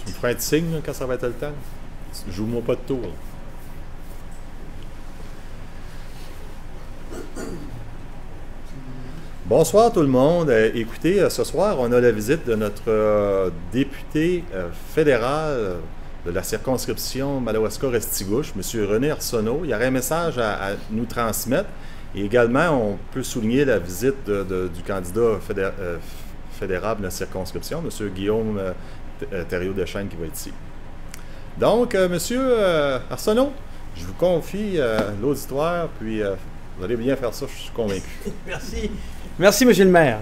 Tu me feras un petit signe là, quand ça va être le temps. Joue-moi pas de tour. Bonsoir tout le monde. Écoutez, ce soir, on a la visite de notre député fédéral de la circonscription Madawaska-Restigouche, M. René Arsenault. Il y aurait un message à nous transmettre. Et également, on peut souligner la visite du candidat fédéral de la circonscription, M. Guillaume Thériault-Deschênes, qui va être ici. Donc, M. Arsenault, je vous confie l'auditoire, puis vous allez bien faire ça, je suis convaincu. Merci. Merci, M. le maire.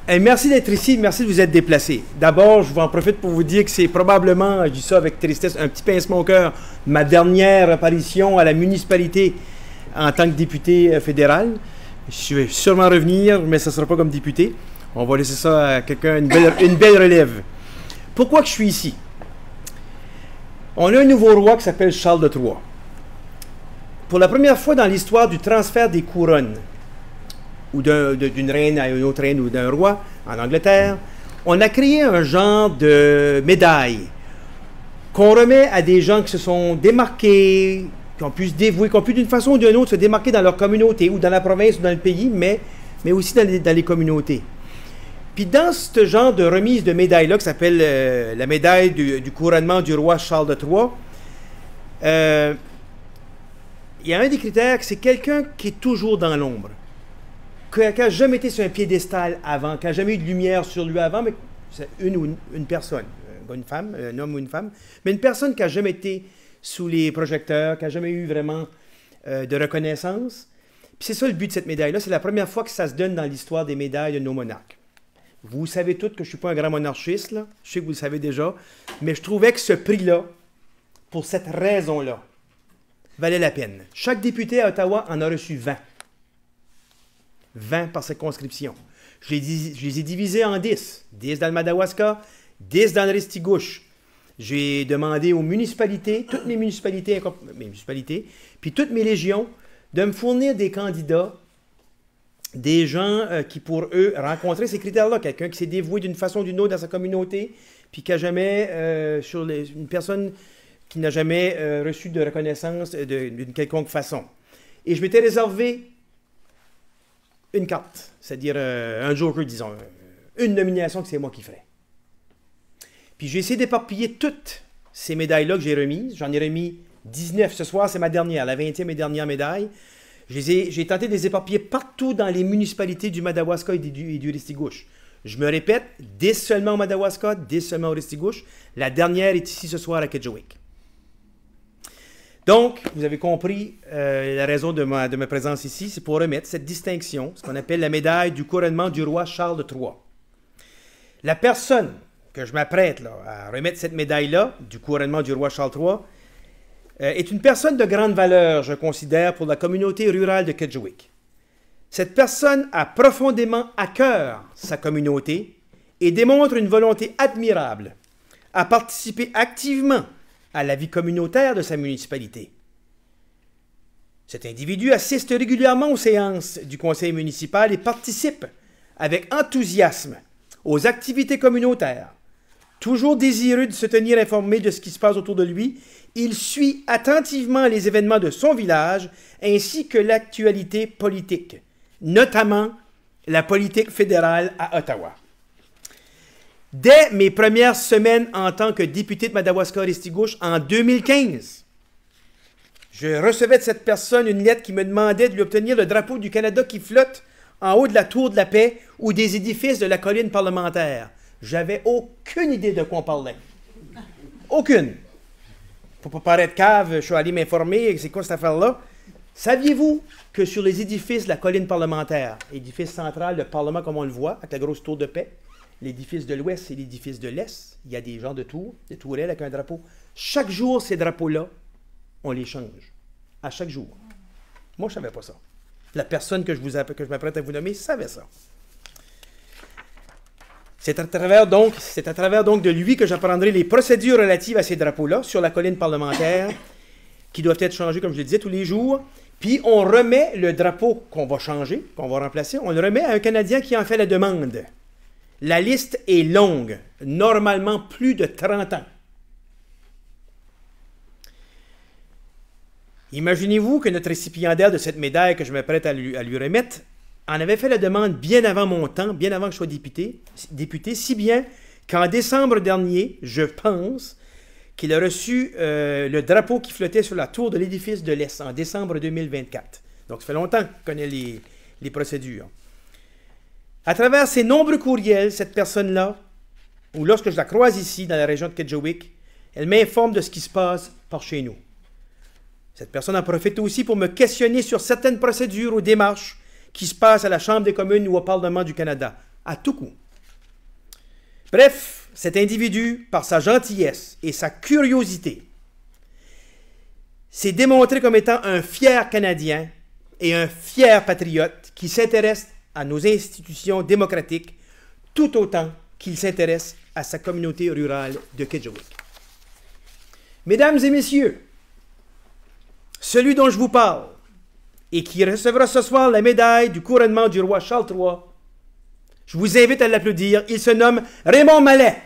Et merci d'être ici, merci de vous être déplacé. D'abord, je vous en profite pour vous dire que c'est probablement, je dis ça avec tristesse, un petit pincement au cœur, ma dernière apparition à la municipalité en tant que député fédéral. Je vais sûrement revenir, mais ce ne sera pas comme député. On va laisser ça à quelqu'un, une belle relève. Pourquoi que je suis ici? On a un nouveau roi qui s'appelle Charles de Troyes. Pour la première fois dans l'histoire du transfert des couronnes, ou d'une reine à une autre reine, ou d'un roi en Angleterre, on a créé un genre de médaille qu'on remet à des gens qui se sont démarqués, qui ont pu se dévouer, qui ont pu d'une façon ou d'une autre se démarquer dans leur communauté, ou dans la province, ou dans le pays, mais aussi dans les communautés. Puis dans ce genre de remise de médaille-là, qui s'appelle la médaille du couronnement du roi Charles de Troyes, il y a un des critères, c'est quelqu'un qui est toujours dans l'ombre, qui n'a jamais été sur un piédestal avant, qui n'a jamais eu de lumière sur lui avant, mais c'est une personne, une femme, un homme ou une femme, mais une personne qui n'a jamais été sous les projecteurs, qui n'a jamais eu vraiment de reconnaissance. Puis c'est ça le but de cette médaille-là, c'est la première fois que ça se donne dans l'histoire des médailles de nos monarques. Vous savez tous que je ne suis pas un grand monarchiste, là. Je sais que vous le savez déjà, mais je trouvais que ce prix-là, pour cette raison-là, valait la peine. Chaque député à Ottawa en a reçu 20. 20 par circonscription. Je les ai divisés en 10. 10 dans le Madawaska, 10 dans le Restigouche. J'ai demandé aux municipalités, toutes mes municipalités, puis toutes mes légions, de me fournir des candidats, des gens qui, pour eux, rencontraient ces critères-là. Quelqu'un qui s'est dévoué d'une façon ou d'une autre dans sa communauté, puis qui n'a jamais, une personne qui n'a jamais reçu de reconnaissance d'une quelconque façon. Et je m'étais réservé une carte, c'est-à-dire un joker, disons, une nomination que c'est moi qui ferais. Puis j'ai essayé d'éparpiller toutes ces médailles-là que j'ai remises. J'en ai remis 19 ce soir, c'est ma dernière, la 20e et dernière médaille. J'ai tenté de les éparpiller partout dans les municipalités du Madawaska et du Restigouche. Je me répète, 10 seulement au Madawaska, 10 seulement au Restigouche. La dernière est ici ce soir à Kedgewick. Donc, vous avez compris la raison de ma présence ici, c'est pour remettre cette distinction, ce qu'on appelle la médaille du couronnement du roi Charles de Troyes. La personne que je m'apprête à remettre cette médaille-là, du couronnement du roi Charles de Troyes, est une personne de grande valeur, je considère, pour la communauté rurale de Kedgewick. Cette personne a profondément à cœur sa communauté et démontre une volonté admirable à participer activement à la vie communautaire de sa municipalité. Cet individu assiste régulièrement aux séances du conseil municipal et participe avec enthousiasme aux activités communautaires. Toujours désireux de se tenir informé de ce qui se passe autour de lui, il suit attentivement les événements de son village ainsi que l'actualité politique, notamment la politique fédérale à Ottawa. Dès mes premières semaines en tant que député de Madawaska-Restigouche en 2015, je recevais de cette personne une lettre qui me demandait de lui obtenir le drapeau du Canada qui flotte en haut de la Tour de la Paix ou des édifices de la colline parlementaire. J'avais aucune idée de quoi on parlait. Aucune. Pour ne pas paraître cave, je suis allé m'informer, c'est quoi cette affaire-là? Saviez-vous que sur les édifices de la colline parlementaire, édifice central, le Parlement comme on le voit, avec la grosse tour de paix, l'édifice de l'Ouest et l'édifice de l'Est, il y a des genres de tours, des tourelles avec un drapeau. Chaque jour, ces drapeaux-là, on les change. À chaque jour. Moi, je ne savais pas ça. La personne que je m'apprête à vous nommer savait ça. C'est à travers donc de lui que j'apprendrai les procédures relatives à ces drapeaux-là sur la colline parlementaire qui doivent être changés, comme je le disais, tous les jours. Puis on remet le drapeau qu'on va changer, qu'on va remplacer, on le remet à un Canadien qui en fait la demande. La liste est longue, normalement plus de 30 ans. Imaginez-vous que notre récipiendaire de cette médaille que je m'apprête à lui remettre en avait fait la demande bien avant mon temps, bien avant que je sois député, si bien qu'en décembre dernier, je pense qu'il a reçu le drapeau qui flottait sur la tour de l'édifice de l'Est en décembre 2024. Donc, ça fait longtemps qu'il connaît les procédures. À travers ces nombreux courriels, cette personne-là, ou lorsque je la croise ici, dans la région de Kedgewick, elle m'informe de ce qui se passe par chez nous. Cette personne en profite aussi pour me questionner sur certaines procédures ou démarches qui se passent à la Chambre des communes ou au Parlement du Canada, à tout coup. Bref, cet individu, par sa gentillesse et sa curiosité, s'est démontré comme étant un fier Canadien et un fier patriote qui s'intéresse à nos institutions démocratiques tout autant qu'il s'intéresse à sa communauté rurale de Kedgewick. Mesdames et messieurs, celui dont je vous parle et qui recevra ce soir la médaille du couronnement du roi Charles III, je vous invite à l'applaudir. Il se nomme Raymond Mallet.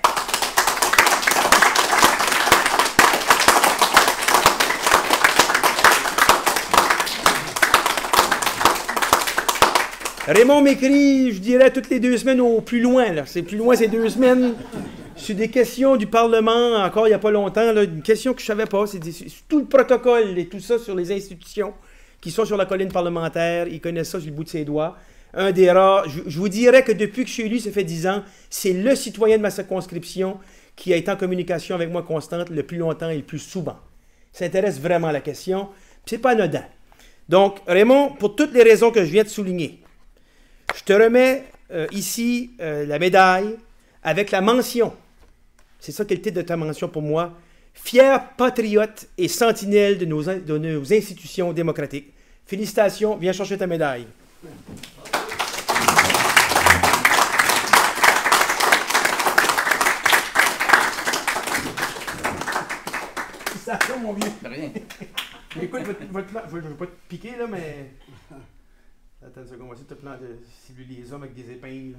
Raymond m'écrit, je dirais, toutes les 2 semaines au plus loin. C'est plus loin, c'est 2 semaines. Sur des questions du Parlement, encore il n'y a pas longtemps, là, une question que je ne savais pas, c'est tout le protocole et tout ça sur les institutions qui sont sur la colline parlementaire. Il connaît ça sur le bout de ses doigts. Un des rares, je vous dirais que depuis que je suis élu, ça fait 10 ans, c'est le citoyen de ma circonscription qui a été en communication avec moi constante le plus longtemps et le plus souvent. Il s'intéresse vraiment à la question, puis c'est pas anodin. Donc, Raymond, pour toutes les raisons que je viens de souligner, je te remets ici la médaille avec la mention. C'est ça qui est le titre de ta mention pour moi. Fier patriote et sentinelle de nos institutions démocratiques. Félicitations, viens chercher ta médaille. Félicitations, mon vieux. De rien. Écoute, je ne veux pas te piquer, là, mais... Attends une seconde, on va essayer de te cibler les hommes avec des épingles.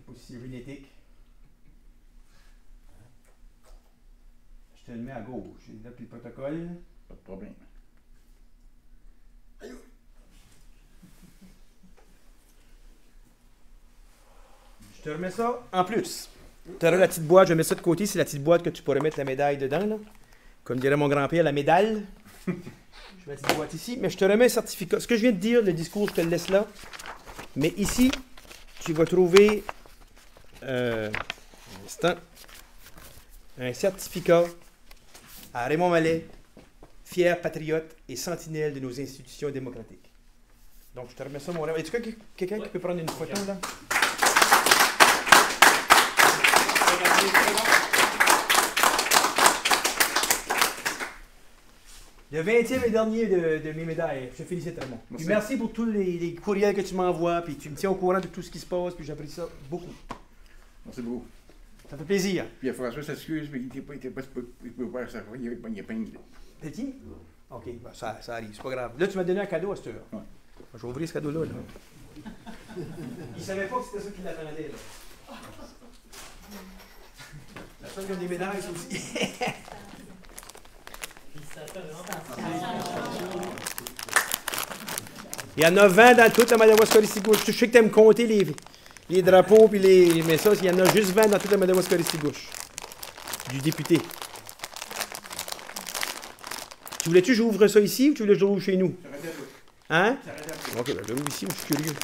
Aussi génétique. Je te le mets à gauche. J'ai là le protocole. Pas de problème. Je te remets ça en plus. Tu auras la petite boîte, je mets ça de côté. C'est la petite boîte que tu pourrais mettre la médaille dedans. Là. Comme dirait mon grand-père, la médaille. Je mets la petite boîte ici. Mais je te remets un certificat. Ce que je viens de dire, le discours, je te le laisse là. Mais ici, tu vas trouver un certificat à Raymond Mallet, fier patriote et sentinelle de nos institutions démocratiques. Donc, je te remets ça, mon Raymond. Est-ce que quelqu'un qui peut prendre une photo, là? Le 20e et dernier de mes médailles. Je te félicite, Raymond. Merci, merci pour tous les courriels que tu m'envoies, puis tu me tiens au courant de tout ce qui se passe, puis j'apprécie ça beaucoup. Merci beaucoup. Ça fait plaisir. Puis François s'excuse, mais il ne peut pas faire ça. Il n'y a pas une... Petit? OK, ben ça arrive, c'est pas grave. Là, tu m'as donné un cadeau à cette heure. Ouais. Je vais ouvrir ce cadeau-là. Là. Il ne savait pas que c'était ça qu'il attendait. Là. La seule qui a des médailles, c'est aussi. Il y en a 20 dans toute la Madawaska-Ristigouche. Je sais que tu aimes compter les drapeaux, puis mais ça, il y en a juste 20 dans toute la Madawaska-Ristigouche. Du député. Tu voulais-tu que j'ouvre ça ici ou tu voulais que je l'ouvre chez nous? Hein? Ok, ben je l'ouvre ici, je suis curieux.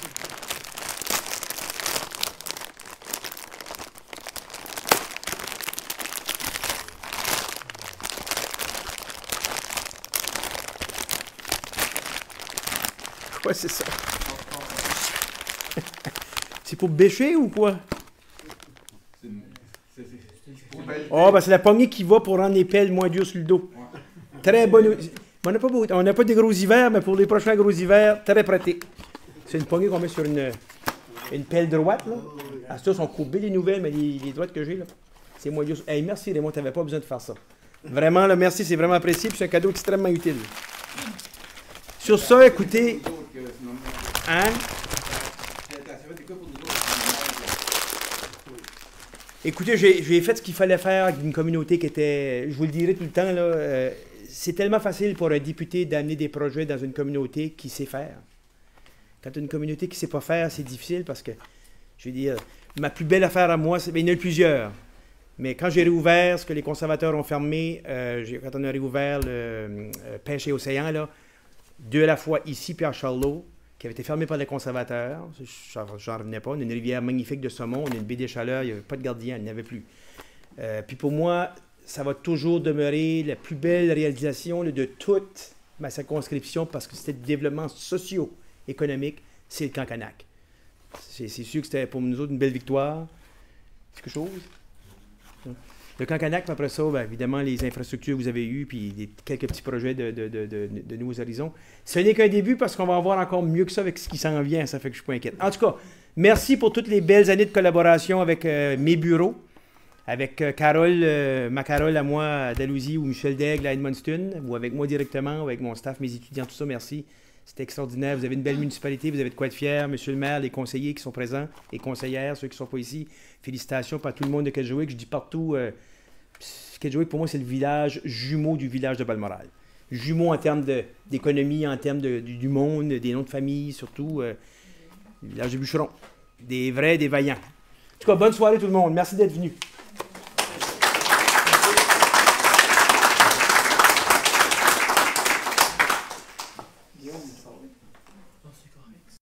Quoi, c'est ça? C'est pour bêcher ou quoi? Oh, ben c'est la poignée qui va pour rendre les pelles moins dures sur le dos. Très bonne. On n'a pas des gros hivers, mais pour les prochains gros hivers, très pratique. C'est une poignée qu'on met sur une pelle droite. Là. À ça, sont courbées les nouvelles, mais les droites que j'ai, là, c'est moins dur. Hey, merci Raymond, tu n'avais pas besoin de faire ça. Vraiment, là, merci, c'est vraiment apprécié, puis c'est un cadeau extrêmement utile. Sur ça, écoutez... Hein? Écoutez, j'ai fait ce qu'il fallait faire avec une communauté qui était, je vous le dirai tout le temps, là, c'est tellement facile pour un député d'amener des projets dans une communauté qui sait faire. Quand une communauté qui ne sait pas faire, c'est difficile parce que, je veux dire, ma plus belle affaire à moi, il y en a eu plusieurs. Mais quand j'ai réouvert ce que les conservateurs ont fermé, quand on a réouvert le Pêche et Océan, là, 2 à la fois ici puis à Charlot, qui avait été fermé par les conservateurs, j'en revenais pas. On a une rivière magnifique de saumon, on a une baie des Chaleurs, il n'y avait pas de gardien, il n'y en avait plus. Puis pour moi, ça va toujours demeurer la plus belle réalisation là, de toute ma circonscription parce que c'était du développement socio-économique, c'est le Cancanac. C'est sûr que c'était pour nous autres une belle victoire. C'est quelque chose? Le Cancanac, puis après ça, bien, évidemment, les infrastructures que vous avez eues, puis quelques petits projets de nouveaux horizons. Ce n'est qu'un début parce qu'on va en voir encore mieux que ça avec ce qui s'en vient. Ça fait que je ne suis pas inquiète. En tout cas, merci pour toutes les belles années de collaboration avec mes bureaux, avec Carole, ma Carole à moi à Dalhousie ou Michel Daigle à Edmundston, ou avec moi directement, ou avec mon staff, mes étudiants, tout ça, merci. C'était extraordinaire. Vous avez une belle municipalité, vous avez de quoi être fier. Monsieur le maire, les conseillers qui sont présents, les conseillères, ceux qui ne sont pas ici. Félicitations par tout le monde de Kedgewick. Je dis partout, Kedgewick, pour moi, c'est le village jumeau du village de Balmoral. Jumeau en termes d'économie, en termes du monde, des noms de famille, surtout. Le village de bûcherons. Des vrais, des vaillants. En tout cas, bonne soirée tout le monde. Merci d'être venus.